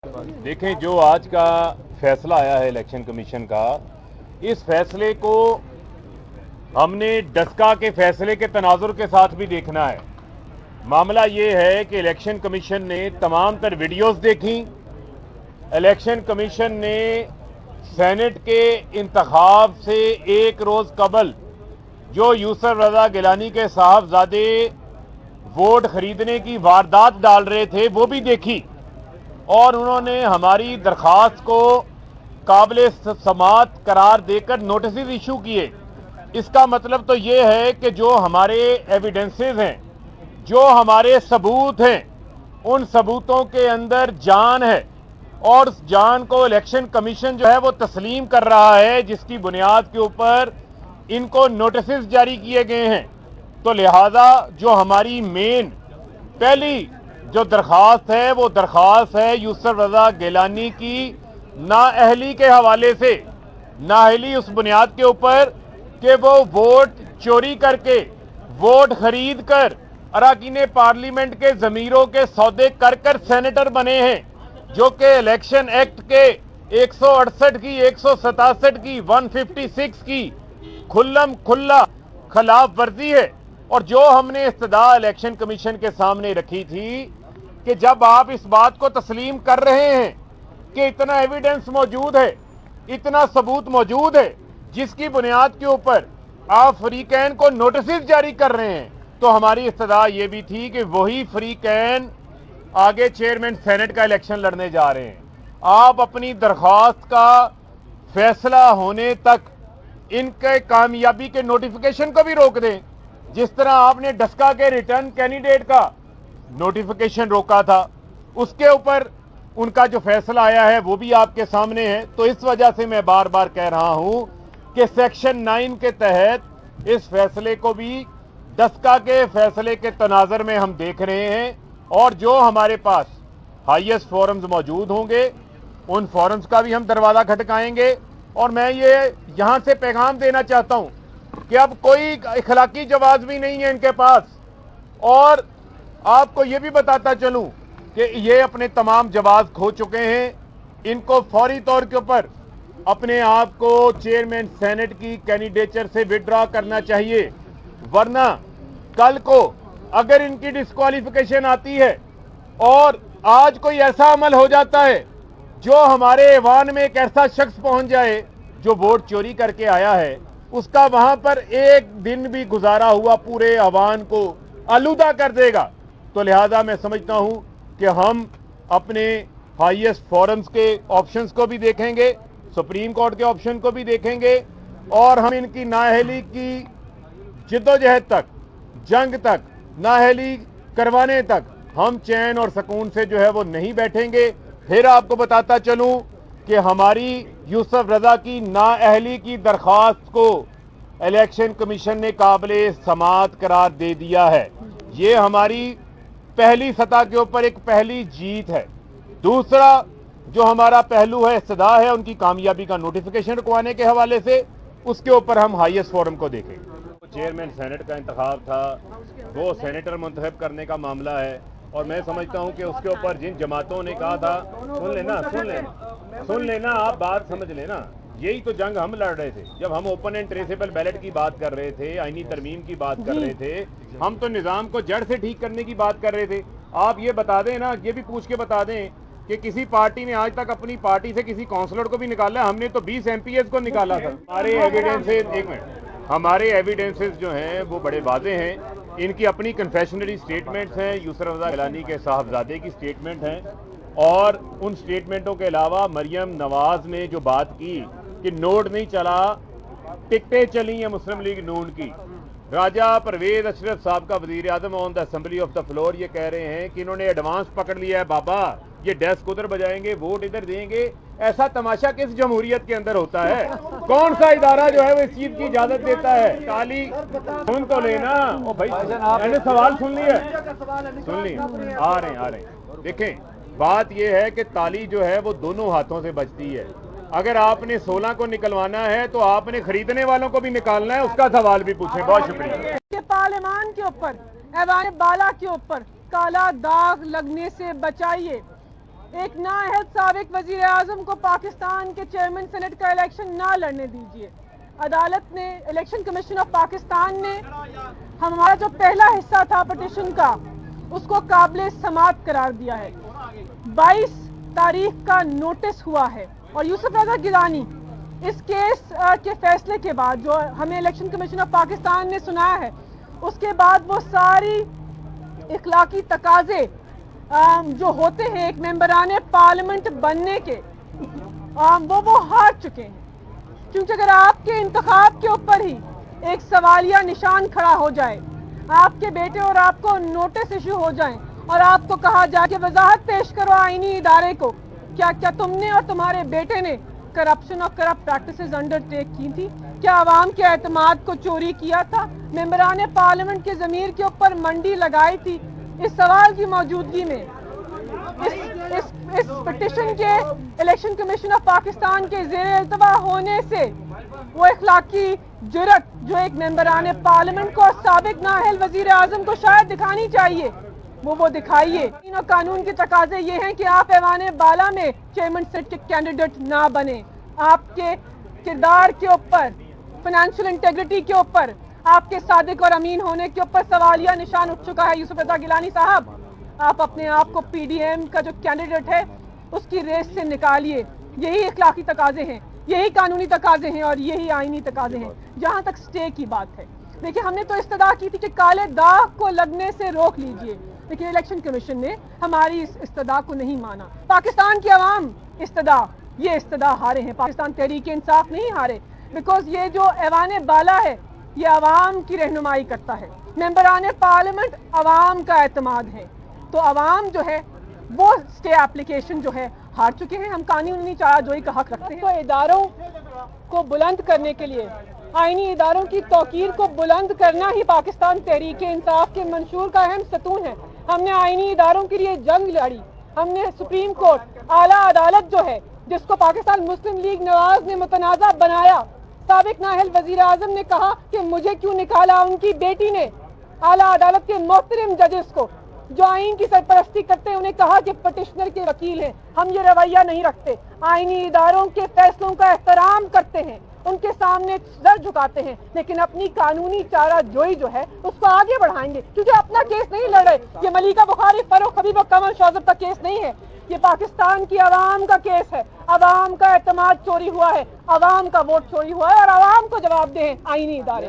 देखें, जो आज का फैसला आया है इलेक्शन कमीशन का, इस फैसले को हमने डस्का के फैसले के तनाजुर के साथ भी देखना है। मामला ये है कि इलेक्शन कमीशन ने तमाम तर वीडियोस देखी। इलेक्शन कमीशन ने सेनेट के इंतखाब से एक रोज़ कबल जो यूसुफ रजा गिलानी के साहबजादे वोट खरीदने की वारदात डाल रहे थे वो भी देखी, और उन्होंने हमारी दरख्वास्त को काबिल समात करार देकर नोटिस इशू किए। इसका मतलब तो ये है कि जो हमारे एविडेंसेस हैं, जो हमारे सबूत हैं, उन सबूतों के अंदर जान है, और उस जान को इलेक्शन कमीशन जो है वो तस्लीम कर रहा है, जिसकी बुनियाद के ऊपर इनको नोटिस जारी किए गए हैं। तो लिहाजा जो हमारी मेन पहली जो दरख्वास्त है वो दरख्वास्त है यूसुफ रजा गिलानी की नाअहली के हवाले से। नाअहली उस बुनियाद के ऊपर कि वो वोट चोरी करके, वोट खरीद कर अरकान पार्लियामेंट के ज़मीरों के सौदे कर कर सेनेटर बने हैं, जो कि इलेक्शन एक्ट के 168 की, 167 की, 156 की खुल्लम खुल्ला खिलाफ वर्जी है। और जो हमने इस्तदा इलेक्शन कमीशन के सामने रखी थी कि जब आप इस बात को तस्लीम कर रहे हैं कि इतना एविडेंस मौजूद है, इतना सबूत मौजूद है, जिसकी बुनियाद के ऊपर आप फरीकैन को नोटिस जारी कर रहे हैं, तो हमारी इस्तदा ये भी थी कि वही फरीकैन आगे चेयरमैन सेनेट का इलेक्शन लड़ने जा रहे हैं। आप अपनी दरख्वास्त का फैसला होने तक इनके कामयाबी के नोटिफिकेशन को भी रोक दें, जिस तरह आपने डस्का के रिटर्न कैंडिडेट का नोटिफिकेशन रोका था। उसके ऊपर उनका जो फैसला आया है वो भी आपके सामने है। तो इस वजह से मैं बार बार कह रहा हूं कि सेक्शन 9 के तहत इस फैसले को भी डस्का के फैसले के तनाजर में हम देख रहे हैं, और जो हमारे पास हाईएस्ट फोरम्स मौजूद होंगे उन फोरम्स का भी हम दरवाज़ा खटकाएंगे। और मैं ये यहाँ से पैगाम देना चाहता हूँ कि अब कोई इखलाकी जवाब भी नहीं है इनके पास। और आपको ये भी बताता चलूं कि ये अपने तमाम जवाब खो चुके हैं। इनको फौरी तौर के ऊपर अपने आप को चेयरमैन सेनेट की कैंडिडेचर से विड्रॉ करना चाहिए, वरना कल को अगर इनकी डिस्क्वालिफिकेशन आती है और आज कोई ऐसा अमल हो जाता है जो हमारे ऐवान में एक ऐसा शख्स पहुंच जाए जो वोट चोरी करके आया है, उसका वहां पर एक दिन भी गुजारा हुआ पूरे ऐवान को आलूदा कर देगा। तो लिहाजा मैं समझता हूं कि हम अपने हाईएस्ट फोरम्स के ऑप्शंस को भी देखेंगे, सुप्रीम कोर्ट के ऑप्शन को भी देखेंगे, और हम इनकी नाअहली की जिद्दोजहद तक, जंग तक, नाअहली करवाने तक हम चैन और सुकून से जो है वो नहीं बैठेंगे। फिर आपको बताता चलूं कि हमारी यूसुफ रजा की नाअहली की दरख्वास्त को इलेक्शन कमीशन ने काबिल समात करार दे दिया है। ये हमारी पहली सतह के ऊपर एक पहली जीत है। दूसरा जो हमारा पहलू है, इस्तदा है उनकी कामयाबी का नोटिफिकेशन रुकवाने के हवाले से, उसके ऊपर हम हाईएस्ट फोरम को देखेंगे। चेयरमैन सेनेट का इंतखाब था, वो सेनेटर मुंतखब करने का मामला है, और मैं समझता हूं कि उसके ऊपर जिन जमातों ने कहा था, सुन लेना आप बात समझ लेना, यही तो जंग हम लड़ रहे थे जब हम ओपन एंड ट्रेसेबल बैलेट की बात कर रहे थे, आईनी तरमीम की बात कर रहे थे। हम तो निज़ाम को जड़ से ठीक करने की बात कर रहे थे। आप ये बता दें ना, ये भी पूछ के बता दें कि किसी पार्टी ने आज तक अपनी पार्टी से किसी काउंसलर को भी निकाला? हमने तो 20 MPs को निकाला था। हमारे एविडेंसेस, एक मिनट, हमारे एविडेंसेस जो हैं वो बड़े वाज़ेह हैं। इनकी अपनी कन्फेशनरी स्टेटमेंट्स हैं, यूसुफ रजा गिलानी के साहबजादे की स्टेटमेंट हैं, और उन स्टेटमेंटों के अलावा मरियम नवाज ने जो बात की कि नोट नहीं चला, टिकटें चली हैं मुस्लिम लीग नून की। राजा परवेज अशरफ साहब का वजीर आजम on the assembly of the floor ये कह रहे हैं कि इन्होंने एडवांस पकड़ लिया है, बाबा ये डेस्क उधर बजाएंगे, वोट इधर देंगे। ऐसा तमाशा किस जमहूरियत के अंदर होता है? कौन सा इदारा जो है वो इस चीज की इजाजत देता है? ताली सुन तो लेना। ओ भाई, मैंने सवाल सुन लिया, सुन ली, आ रहे हैं। देखें, बात यह है कि ताली जो है वो दोनों हाथों से बजती है। अगर आपने 16 को निकलवाना है तो आपने खरीदने वालों को भी निकालना है, उसका सवाल भी पूछें। बहुत शुक्रिया। पार्लियामान के ऊपर, ऐवान बाला के ऊपर काला दाग लगने से बचाइए। ایک نااہل سابق وزیر اعظم کو پاکستان کے چیئرمین سینٹ کا الیکشن نہ لڑنے دیجیے. عدالت نے، الیکشن کمیشن آف پاکستان نے ہمارا جو پہلا حصہ تھا پٹیشن کا اس کو قابل سماعت قرار دیا ہے. 22 تاریخ کا نوٹس ہوا ہے اور یوسف رضا گیلانی اس کیس کے فیصلے کے بعد جو ہمیں الیکشن کمیشن آف پاکستان نے سنایا ہے اس کے بعد وہ ساری اخلاقی تقاضے جو ہوتے ہیں ایک ممبران پارلیمنٹ بننے کے وہ ہار چکے ہیں. کیونکہ اگر آپ کے انتخاب کے اوپر ہی ایک سوالیہ نشان کھڑا ہو جائے، آپ کے بیٹے اور آپ کو نوٹس ایشو ہو جائیں اور آپ کو کہا جائے کہ وضاحت پیش کرو آئینی ادارے کو، کیا تم نے اور تمہارے بیٹے نے کرپشن اور کرپٹ پریکٹسز انڈر ٹیک کی تھی؟ کیا عوام کے اعتماد کو چوری کیا تھا؟ ممبران پارلیمنٹ کے ضمیر کے اوپر منڈی لگائی تھی؟ اس سوال کی موجودگی میں اس پٹیشن کے الیکشن کمیشن آف پاکستان کے زیر التوا ہونے سے وہ اخلاقی جرت جو ایک ممبران پارلیمنٹ کو اور سابق نااہل وزیر اعظم کو شاید دکھانی چاہیے وہ دکھائیے. قانون کے تقاضے یہ ہیں کہ آپ ایوان بالا میں چیئرمین سیٹ کے کینڈیڈیٹ نہ بنے. آپ کے کردار کے اوپر، فائنینشیل انٹیگریٹی کے اوپر، آپ کے صادق اور امین ہونے کے اوپر سوالیہ نشان اٹھ چکا ہے. یوسف رضا گیلانی صاحب، آپ اپنے آپ کو پی ڈی ایم کا جو کینڈیڈیٹ ہے اس کی ریس سے نکالیے. یہی اخلاقی تقاضے ہیں، یہی قانونی تقاضے ہیں اور یہی آئینی تقاضے ہیں. جہاں تک سٹے کی بات ہے، دیکھیں ہم نے تو استدعا کی تھی کہ کالے داغ کو لگنے سے روک لیجئے، لیکن الیکشن کمیشن نے ہماری اس استدعا کو نہیں مانا. پاکستان کی عوام یہ استدعا ہارے ہیں. پاکستان تحریک انصاف نہیں ہارے، بیکاز یہ جو ایوان بالا ہے یہ عوام کی رہنمائی کرتا ہے. ممبران پارلیمنٹ عوام کا اعتماد ہے، تو عوام جو ہے وہ سٹے اپلیکیشن جو ہے ہار چکے ہیں. ہم قانونی چارہ جوئی کا حق رکھتے ہیں. تو اداروں کو بلند کرنے کے لیے، آئینی اداروں کی توقیر کو بلند کرنا ہی پاکستان تحریک انصاف کے منشور کا اہم ستون ہے. ہم نے آئینی اداروں کے لیے جنگ لڑی. ہم نے سپریم کورٹ، اعلیٰ عدالت جو ہے جس کو پاکستان مسلم لیگ نواز نے متنازع بنایا، سابق نااہل وزیر اعظم نے کہا کہ مجھے کیوں نکالا. ان کی بیٹی نے اعلیٰ عدالت کے محترم ججز کو جو آئین کی سرپرستی کرتے ہیں انہیں کہا کہ پٹیشنر کے وکیل ہیں. ہم یہ رویہ نہیں رکھتے. آئینی اداروں کے فیصلوں کا احترام کرتے ہیں، ان کے سامنے سر جھکاتے ہیں، لیکن اپنی قانونی چارہ جوئی جو ہے اس کو آگے بڑھائیں گے. کیونکہ اپنا کیس نہیں لڑ رہے. یہ ملیکہ بخاری، فاروق حبیب اور کمل شوذب کا کیس نہیں ہے. یہ پاکستان کی عوام کا کیس ہے. عوام کا اعتماد چوری ہوا ہے، عوام کا ووٹ چوری ہوا ہے اور عوام کو جواب دہ ہیں آئینی ادارے.